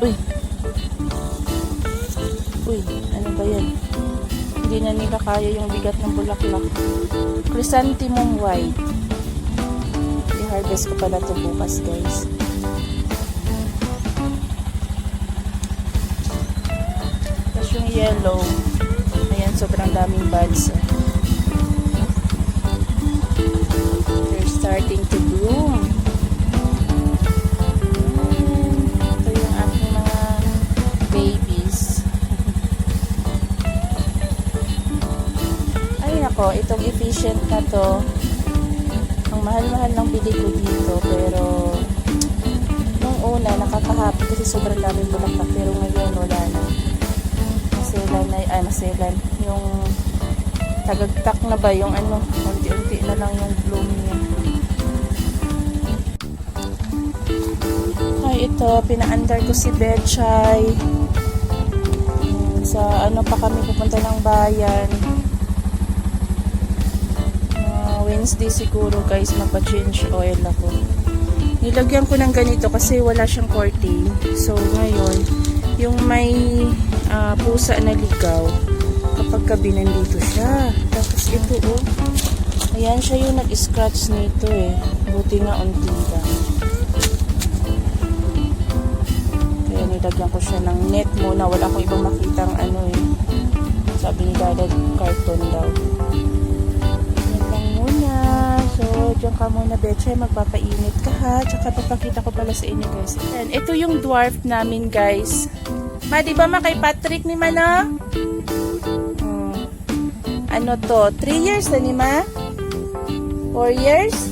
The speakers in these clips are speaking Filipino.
Uy. Uy, ano ba yan? Hindi na nila kaya yung bigat ng bulaklak. Chrysanthemum white. I-harvest ko pala ito bukas, guys. Tapos yung yellow. Ayan, sobrang daming buds. They're starting to bloom. Ito yung aking mga babies. Ay nako, itong efficient na to. Ang mahal-mahal ng bili ko dito, pero nung una nakakahappy kasi sobrang daming bulaklak, pero ngayon wala na. Maselan yung tagagtak na ba yung ano, unti-unti na lang yung bloom niya. Ay, ito pinaandar ko si Betchay. Sa ano pa kami pupunta ng bayan. Wednesday siguro, guys, magpa-change oil ako. Nilagyan ko ng ganito kasi wala siyang curtain. So ngayon yung may pusa na ligaw, kapag gabi nandito siya. Tapos ito, oh, ayan siya yung nag-scratch nito eh. Buti nga unti lang. Kaya nilagyan ko siya ng net muna. Wala akong ibang makitang ano eh. Sabi ni Dada, carton daw. Yan lang muna. So, dyan ka muna, Betchay. Magpapainit ka ha. Tsaka papakita ko pala sa inyo, guys. Ayan, ito yung dwarf namin, guys. Ma, di ba kay Patrick ni Mana? Ano to? 3 years na ni Ma? 4 years?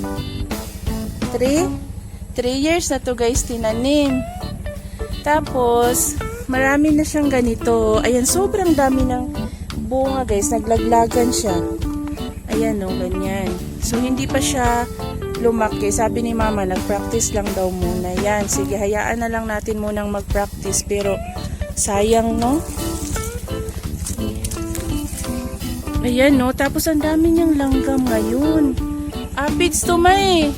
3? 3 years na to, guys, tinanim. Tapos, marami na siyang ganito. Ayan, sobrang dami ng bunga, guys. Naglaglagan siya. Ayan, o, ganyan. So, hindi pa siya lumaki. Sabi ni Mama, nag-practice lang daw muna. Yan, sige, hayaan na lang natin munang mag-practice. Pero, sayang, no? Ayan, no? Tapos, ang dami niyang langgam ngayon. Aphids to, May.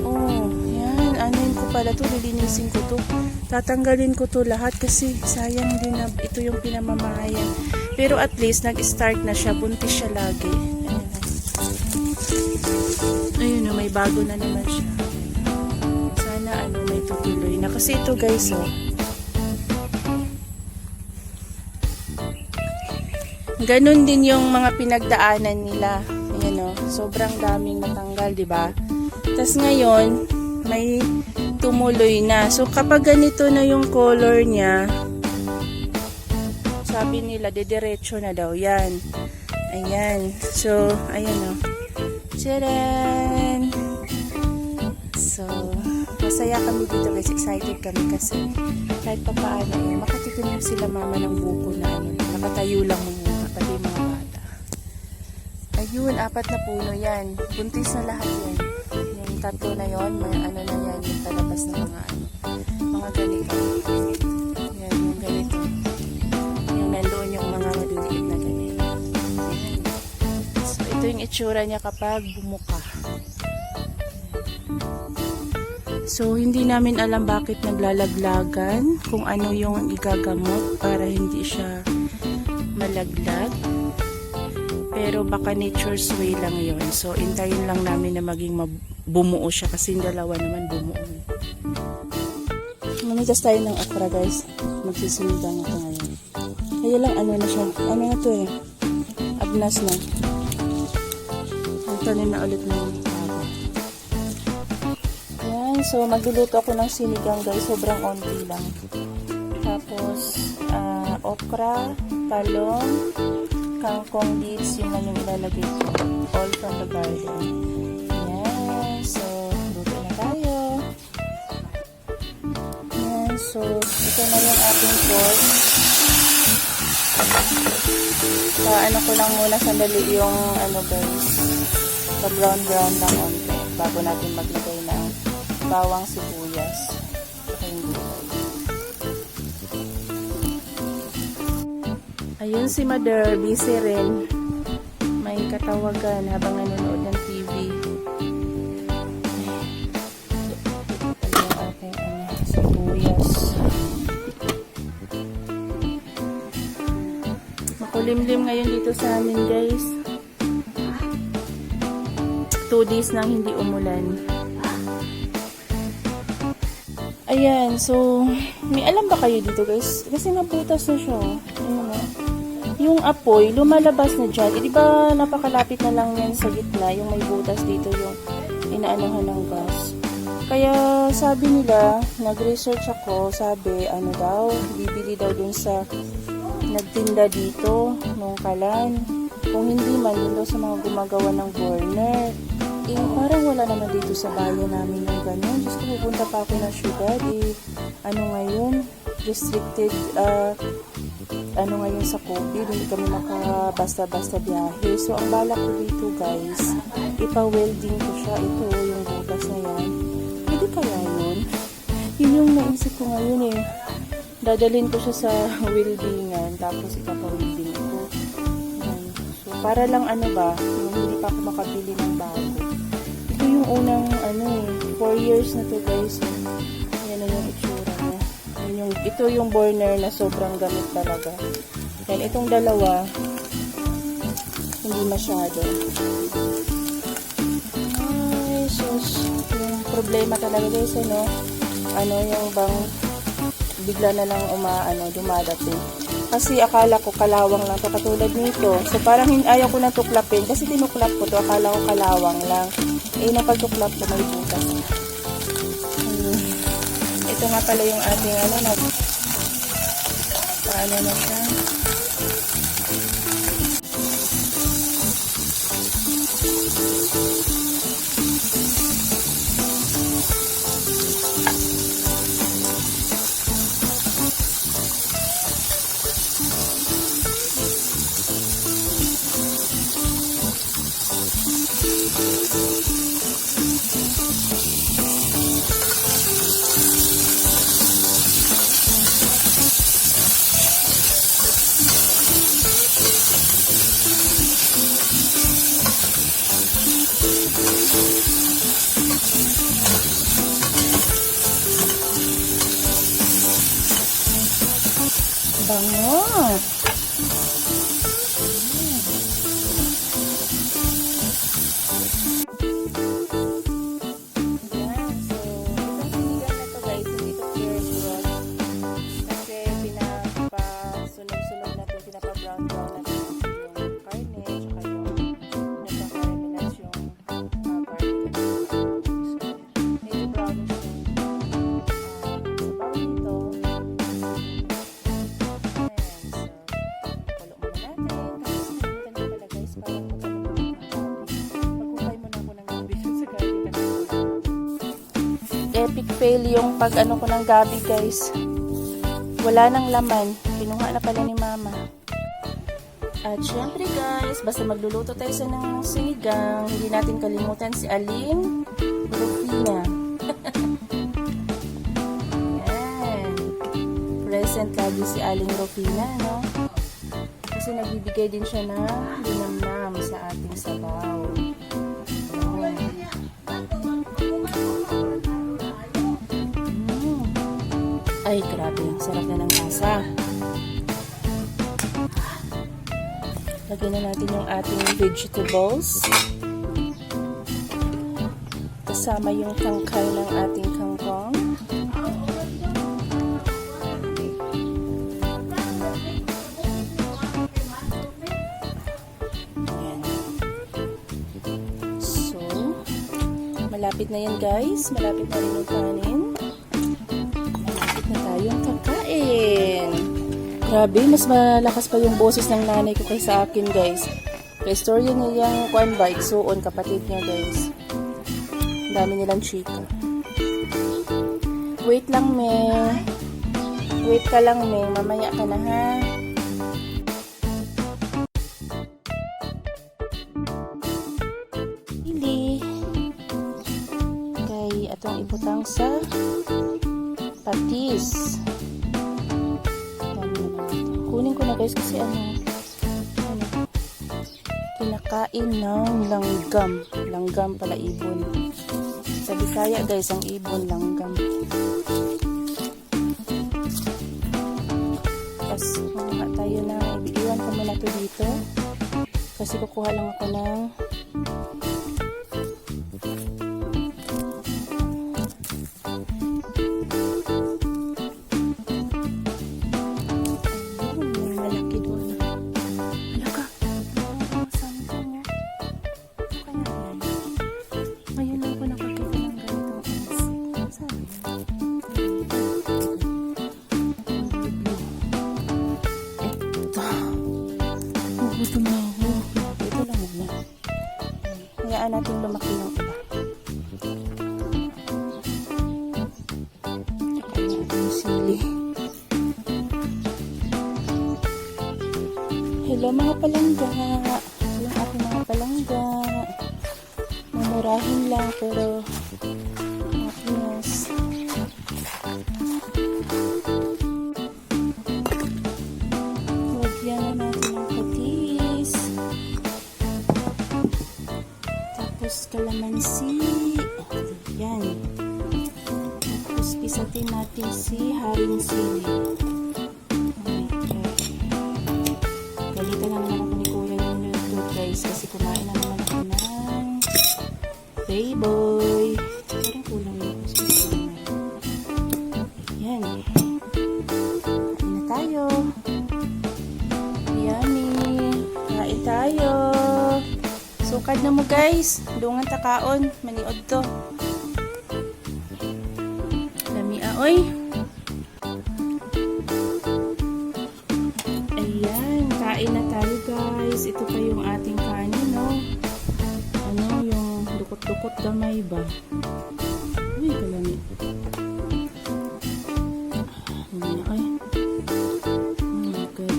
Oh, yan. Anuin ko pala to. Lilinisin ko to. Tatanggalin ko to lahat kasi sayang din na ito yung pinamamahayan. Pero at least, nag-start na siya. Buntis siya lagi. Ayun, no? May bago na naman siya. Sana, may tutuloy na. Kasi ito, guys, oh. Ganon din yung mga pinagdaanan nila. Ayan, o. Sobrang daming natanggal, diba? Tapos ngayon, may tumuloy na. So, kapag ganito na yung color niya, sabi nila, didiretso na daw. Yan. Ayan. So, ayan, o. Tcharan! So, masaya kami dito, guys. Excited kami kasi kahit pa paano, makatikim sila Mama ng buko na nakatayo lang muna. Pati mga bata. Ayun, 4 na puno yan. Buntis na lahat yan. Yung tatlo na yon, may na yan, yung talabas ng mga ganito. Yan, yung ganito. Yung nandoon yung mga maliliit na ganito. So, ito yung itsura niya kapag bumuka. So, hindi namin alam bakit naglalaglagan, kung ano yung igagamot para hindi siya malaglag, pero baka nature's way lang yon. So intayin lang namin na maging bumuo siya kasi yung dalawa naman bumuo. Manigas tayo ng okra, guys. Magsisimidang ito ngayon. Kaya lang na siya, na to eh, agnas na. Tanim na ulit ng okra. Yan, so magluluto ako ng sinigang, guys. Sobrang onti lang. Tapos okra, talong, kangkong leaves, yun lang yung ilalagay ko. All from the garden. Yan. So, luto na tayo. Yan. So, ito na yung ating pork. Paano ko lang muna sandali yung guys. Pa-brown-brown lang onte bago natin maglagay ng bawang sibuyas. Saka yung gulay. Ayun si Mother, busy rin. May katawagan habang nanonood ng TV. Ito pala yung aking sibuyas. Makulimlim ngayon dito sa amin, guys. 2 days nang hindi umulan. Ayan, so may alam ba kayo dito, guys? Kasi naputas na siya. Ayun, oh. Yung apoy, lumalabas na dyan. Di ba napakalapit na lang yan sa gitna, yung may butas dito, yung inaanohan ng gas. Kaya sabi nila, nag-research ako, sabi, ano daw, bibili daw dun sa nagtinda dito, nung kalan. Kung hindi man, yun daw sa mga gumagawa ng burner. Eh, parang wala naman dito sa bayan namin yung ganyan. Diyos ko, pupunta pa ako ng syudad. Eh, ano ngayon? Restricted, ano ngayon sa COVID, hindi kami makabasta-basta biyahe. So, ang balak ko dito, guys, ipa-welding ko siya. Ito, yung butas na yan. Pwede kaya yun? Yun yung naisip ko ngayon eh. Dadalhin ko siya sa weldingan, tapos ipapa-welding ko. Yan. So, para lang ano ba, yung hindi pa ako makabili ng bago. Ito yung unang, 4 years na to, guys. Yan na yung itsura niya. Ito yung burner na sobrang gamit talaga. Yan, itong dalawa, hindi masyado. Ay, sus. Yung problema talaga, guys, yung bang bigla na lang dumadating. Kasi akala ko kalawang lang to, katulad nito. So parang ayaw ko na tuklapin kasi tinuklap ko to, akala ko kalawang lang. Eh napagtuklap ko may butas. Ito nga pala yung ating paano na siya. Bango! Epic fail yung pag ko ng gabi, guys. Wala nang laman. Kinuha na pala ni mama. At syempre, guys, basta magluluto tayo sa ng sinigang, hindi natin kalimutan si Aling Rufina. Yan. Present lagi si Aling Rufina, no? Kasi nagbibigay din siya ng linamnam sa ating sabaw. Ay, grabe. Sarap na ng lasa. Lagyan na natin yung ating vegetables. Kasama yung tangkay ng ating kangkong. Ayan. So, malapit na yan, guys. Malapit na rin yung kanin. Tayong kakain. Grabe, mas malakas pa yung boses ng nanay ko kaysa akin, guys. Kaya storya niya yung igsuon, kapatid niya, guys. Ang dami nilang chika. Wait lang, me. Wait ka lang, me. Mamaya ka na, ha? Pili. Kay atong ibutang sa patis. Kunin ko na, guys, kasi kinakain ng langgam. Langgam pala, ibon. Sa Bisaya, guys, ang ibon, langgam. Tapos, tayo na, iwan ko muna na to dito. Kasi kukuha lang ako ng may malaki doon. Alaga. Saan ka mo? Kaya yan. Ngayon lang ko nakakita ng ganitong insect. Saan yan? Gutom na ako. Ito lang muna. Hayaan natin lumaki yung iba. Tsaka yung ating sili. Hello mga palangga. Ito yung ating mga palangga. Mamurahin lang pero happiness. Lagyan na natin ng patis. Tapos kalamansi. Yan. Tapos pisatin natin si haring sili. Galitan na naman ako ni Kuya yung niluluto guys kasi kumain na naman ako ng Playboy. Parang kulang na ako sa kumain. Yan. Kain na tayo. Yummy. Kain tayo. Sukad na mo guys. Dungan takaon. Maniod to. Lami aoy. Ayan. Kain na tayo guys. Ito pa yung ating kanin no. Ano yung dukot-dukot gamay ba? Uy kalami. Hindi na kayo. Oh my god.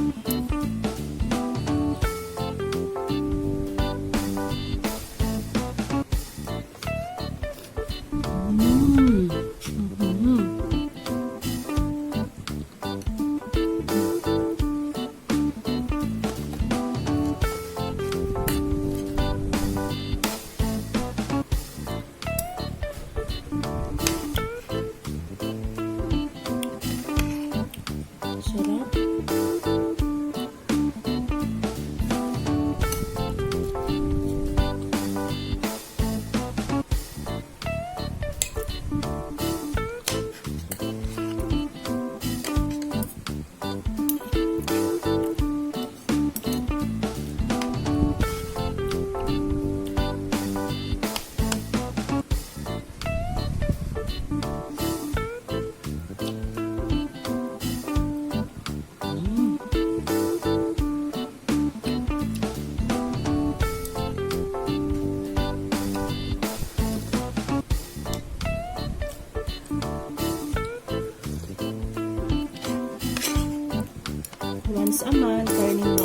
Sarap. Once a month, karning